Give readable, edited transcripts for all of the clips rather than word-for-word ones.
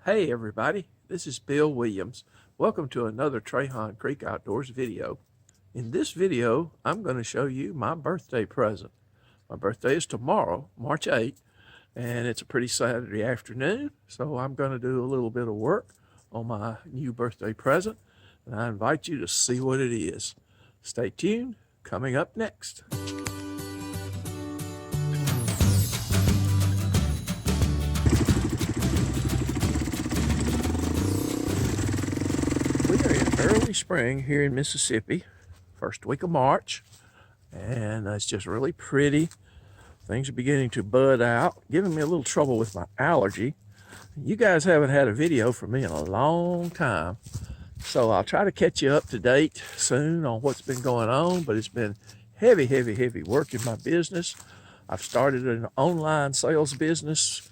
Hey everybody, this is Bill Williams. Welcome to another Trahan Creek Outdoors video. In this video, I'm going to show you my birthday present. My birthday is tomorrow, March 8th, and it's a pretty Saturday afternoon, so I'm going to do a little bit of work on my new birthday present, and I invite you to see what it is. Stay tuned, coming up next. We are in early spring here in Mississippi, first week of March, and it's just really pretty. Things are beginning to bud out, giving me a little trouble with my allergy. You guys haven't had a video from me in a long time, so I'll try to catch you up to date soon on what's been going on, but it's been heavy work in my business. I've started an online sales business.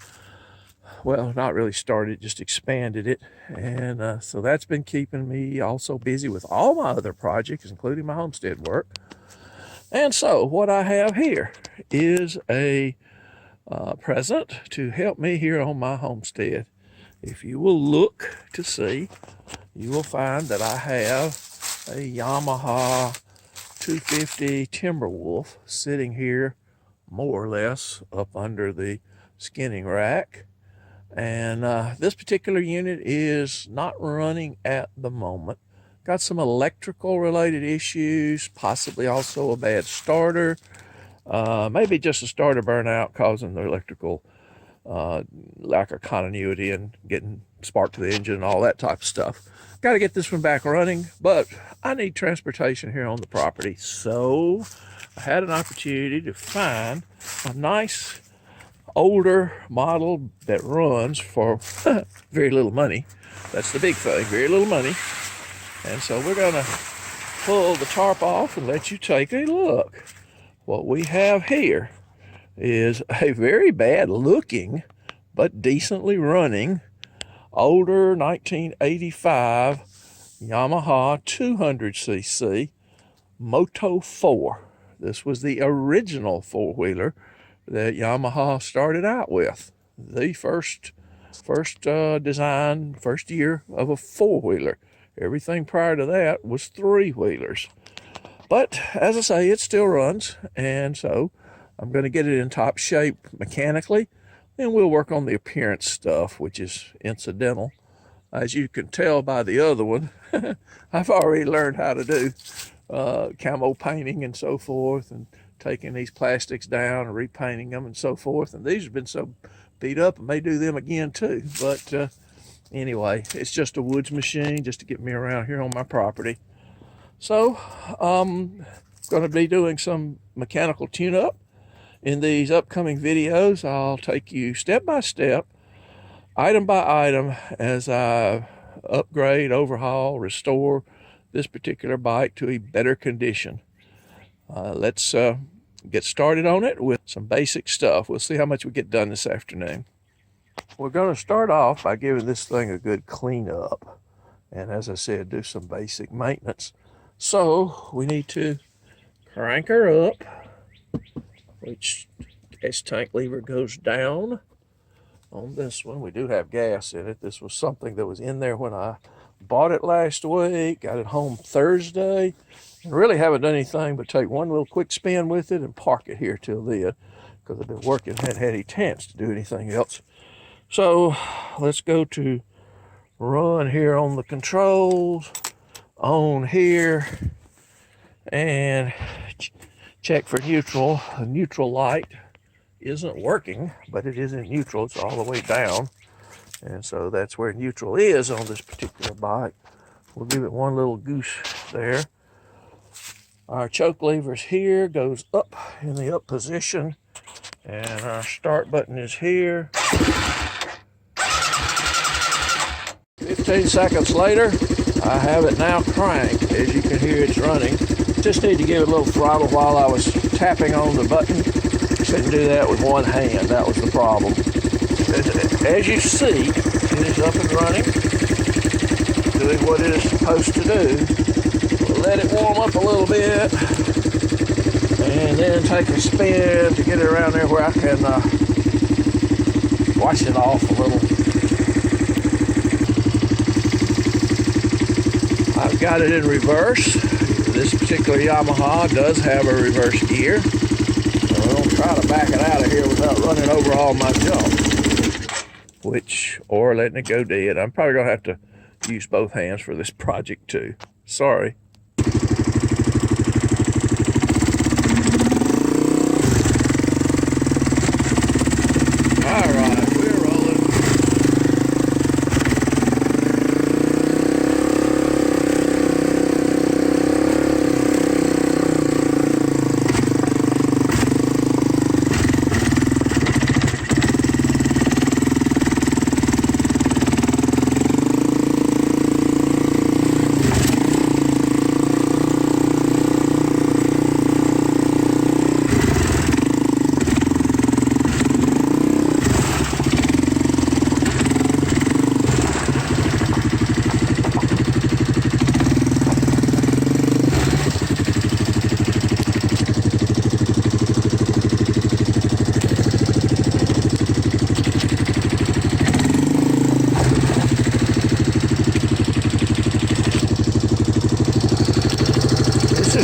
Well, not really started, just expanded it. And so that's been keeping me also busy with all my other projects, including my homestead work. And so what I have here is a present to help me here on my homestead. If you will look to see, you will find that I have a Yamaha 250 Timberwolf sitting here more or less up under the skinning rack. And this particular unit is not running at the moment. Got some electrical related issues, possibly also a bad starter, maybe just a starter burnout causing the electrical lack of continuity and getting spark to the engine and all that type of stuff. Got to get this one back running, but I need transportation here on the property. So I had an opportunity to find a nice older model that runs for very little money. That's the big thing, very little money. And so we're gonna pull the tarp off and let you take a look. What we have here is a very bad looking but decently running older 1985 Yamaha 200cc Moto 4. This was the original four-wheeler that Yamaha started out with. The first design, first year of a four-wheeler. Everything prior to that was three-wheelers. But as I say, it still runs, and so I'm going to get it in top shape mechanically, and we'll work on the appearance stuff, which is incidental. As you can tell by the other one, I've already learned how to do camo painting and so forth, and taking these plastics down and repainting them and so forth. And these have been so beat up, I may do them again too. But anyway, it's just a woods machine just to get me around here on my property. So I'm going to be doing some mechanical tune-up in these upcoming videos. I'll take you step by step, item by item, as I upgrade, overhaul, restore this particular bike to a better condition. Let's get started on it with some basic stuff. We'll see how much we get done this afternoon. We're going to start off by giving this thing a good clean up. And as I said, do some basic maintenance. So we need to crank her up, which gas tank lever goes down on this one. We do have gas in it. This was something that was in there when I bought it last week, got it home Thursday, and really haven't done anything but take one little quick spin with it and park it here till then, because I've been working, hadn't had any chance to do anything else. So let's go to run here on the controls, on here, and check for neutral. The neutral light isn't working, but it is in neutral. It's all the way down. And so that's where neutral is on this particular bike. We'll give it one little goose there. Our choke lever's here, goes up in the up position. And our start button is here. 15 seconds later, I have it now cranked. As you can hear, it's running. Just need to give it a little throttle while I was tapping on the button. Couldn't do that with one hand. That was the problem. As you see, it is up and running, doing what it is supposed to do. We'll let it warm up a little bit, and then take a spin to get it around there where I can wash it off a little. I've got it in reverse. This particular Yamaha does have a reverse gear. So I don't try to back it out of here without running over all my junk. Or letting it go dead. I'm probably gonna have to use both hands for this project too. Sorry. All right, we're rolling.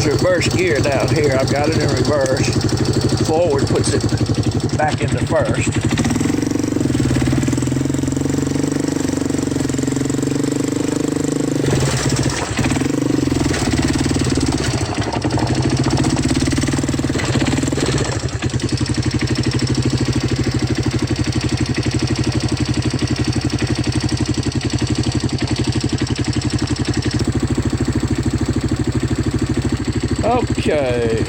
Reverse gear down here. I've got it in reverse. Forward puts it back into first. Okay,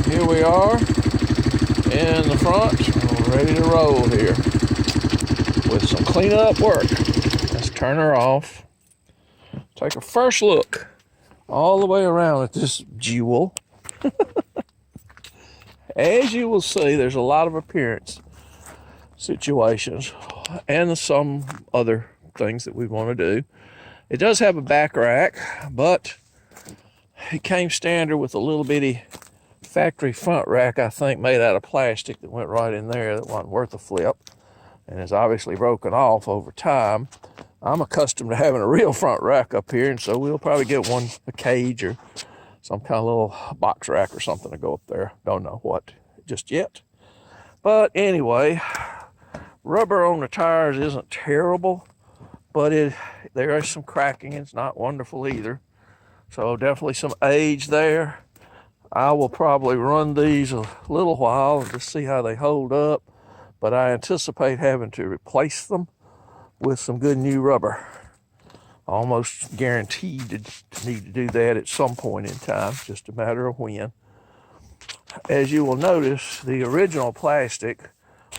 here we are in the front, ready to roll here with some cleanup work. Let's turn her off. Take a first look all the way around at this jewel. As you will see, there's a lot of appearance situations and some other things that we want to do. It does have a back rack, but it came standard with a little bitty factory front rack, I think, made out of plastic that went right in there that wasn't worth a flip and is obviously broken off over time. I'm accustomed to having a real front rack up here, and so we'll probably get one, a cage or some kind of little box rack or something to go up there. Don't know what just yet. But anyway, rubber on the tires isn't terrible, but there is some cracking. It's not wonderful either. So definitely some age there. I will probably run these a little while and just see how they hold up, but I anticipate having to replace them with some good new rubber. Almost guaranteed to need to do that at some point in time, just a matter of when. As you will notice, the original plastic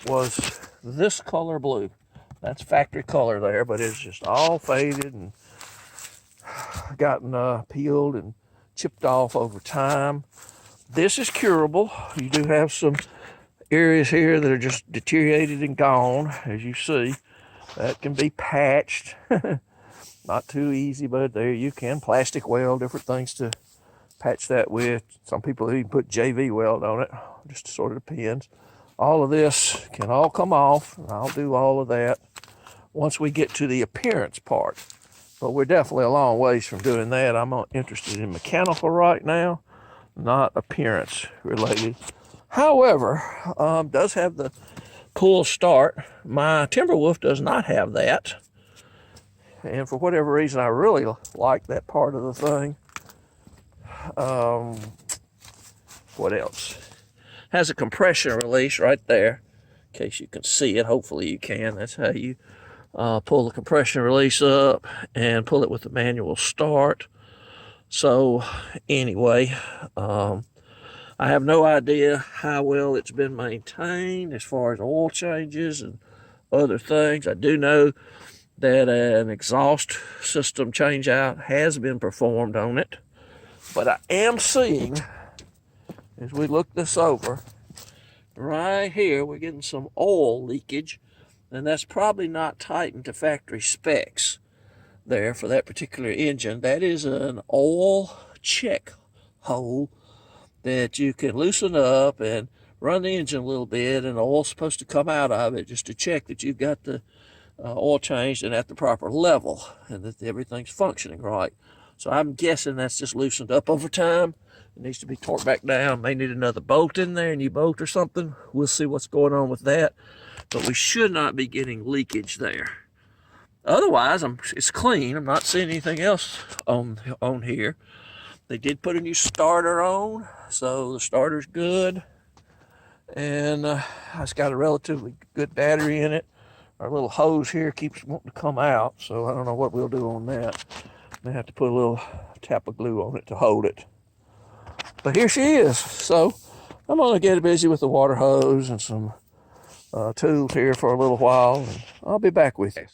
was this color blue. That's factory color there, but it's just all faded and gotten peeled and chipped off over time. This is curable. You do have some areas here that are just deteriorated and gone, as you see. That can be patched. Not too easy, but there you can. Plastic weld, different things to patch that with. Some people even put JV weld on it. Just sort of depends. All of this can all come off. I'll do all of that once we get to the appearance part. But we're definitely a long ways from doing that. I'm interested in mechanical right now, not appearance related. However, does have the pull start. My Timberwolf does not have that. And for whatever reason, I really like that part of the thing. What else? Has a compression release right there, in case you can see it. Hopefully you can. That's how you pull the compression release up and pull it with the manual start. So anyway, I have no idea how well it's been maintained as far as oil changes and other things. I do know that an exhaust system change out has been performed on it, but I am seeing, as we look this over, right here we're getting some oil leakage, and that's probably not tightened to factory specs there for that particular engine. That is an oil check hole that you can loosen up and run the engine a little bit, and the oil's supposed to come out of it just to check that you've got the oil changed and at the proper level and that everything's functioning right. So I'm guessing that's just loosened up over time. It needs to be torqued back down. May need another bolt in there, a new bolt or something. We'll see what's going on with that. But we should not be getting leakage there. Otherwise, it's clean. I'm not seeing anything else on here. They did put a new starter on, so the starter's good. And it's got a relatively good battery in it. Our little hose here keeps wanting to come out, so I don't know what we'll do on that. May have to put a little tap of glue on it to hold it. But here she is. So I'm gonna get busy with the water hose and some tools here for a little while, and I'll be back with you.